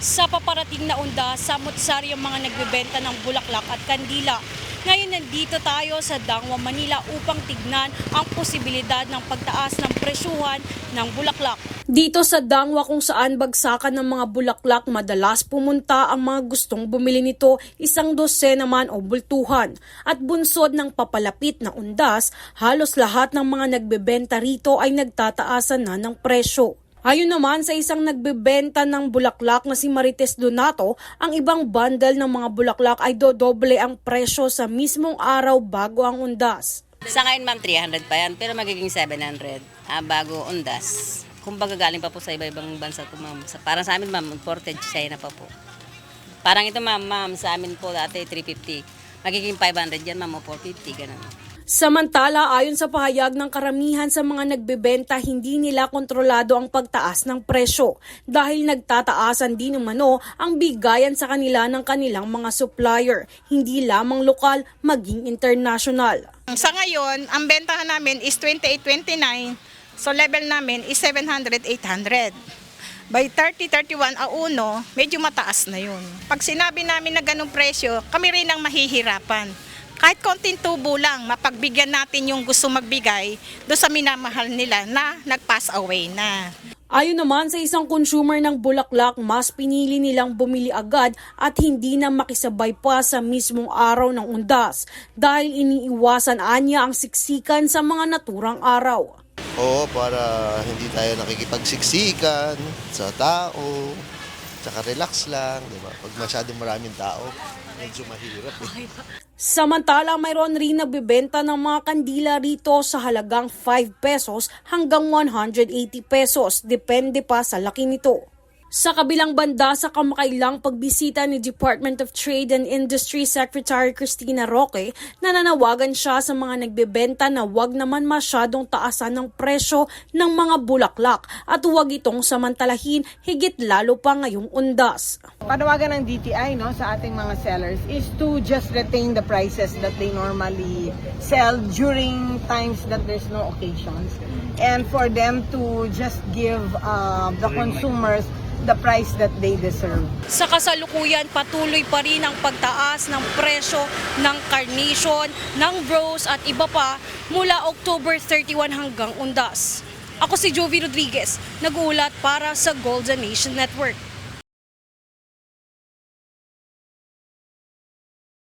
Sa paparating na undas, samot-sari ang mga nagbebenta ng bulaklak at kandila. Ngayon nandito tayo sa Dangwa, Manila upang tignan ang posibilidad ng pagtaas ng presyuhan ng bulaklak. Dito sa Dangwa kung saan bagsakan ng mga bulaklak, madalas pumunta ang mga gustong bumili nito, isang dosena man o bultuhan. At bunsod ng papalapit na undas, halos lahat ng mga nagbebenta rito ay nagtataasan na ng presyo. Ayon naman sa isang nagbebenta ng bulaklak na si Marites Donato, ang ibang bundle ng mga bulaklak ay dodoble ang presyo sa mismong araw bago ang undas. Sa ngayon ma'am, 300 pa yan, pero magiging 700 bago undas. Kumbaga galing pa po sa iba-ibang bansa po ma'am. Parang sa amin ma'am, imported China pa po. Parang ito ma'am, sa amin po dati 350. Magiging 500 yan ma'am o 450, ganun. Samantala, ayon sa pahayag ng karamihan sa mga nagbebenta, hindi nila kontrolado ang pagtaas ng presyo dahil nagtataasan din umano ang bigayan sa kanila ng kanilang mga supplier, hindi lamang lokal maging international. Sa ngayon, ang bentahan namin is 28-29, so level namin is 700-800. By 30-31 a uno, medyo mataas na yun. Pag sinabi namin na ganung presyo, kami rin ang mahihirapan. Kahit konting tubo lang, mapagbigyan natin yung gusto magbigay doon sa minamahal nila na nag-pass away na. Ayon naman sa isang consumer ng bulaklak, mas pinili nilang bumili agad at hindi na makisabay pa sa mismong araw ng undas dahil iniiwasan anya ang siksikan sa mga naturang araw. Oo, para hindi tayo nakikipagsiksikan sa tao, tsaka relax lang, di ba? Pag masyadong maraming tao, medyo mahirap eh. Samantala, mayroon rin nagbebenta ng mga kandila rito sa halagang 5 pesos hanggang 180 pesos, depende pa sa laki nito. Sa kabilang banda, sa kamakailang pagbisita ni Department of Trade and Industry Secretary Cristina Roque, nananawagan siya sa mga nagbebenta na huwag naman masyadong taasan ng presyo ng mga bulaklak at huwag itong samantalahin higit lalo pa ngayong undas. Panawagan ng DTI sa ating mga sellers is to just retain the prices that they normally sell during times that there's no occasions, and for them to just give the consumers the price that they deserve. Sa kasalukuyan, patuloy pa rin ang pagtaas ng presyo ng carnation, ng rose at iba pa mula October 31 hanggang undas. Ako si Jovi Rodriguez, nag-uulat para sa Golden Nation Network.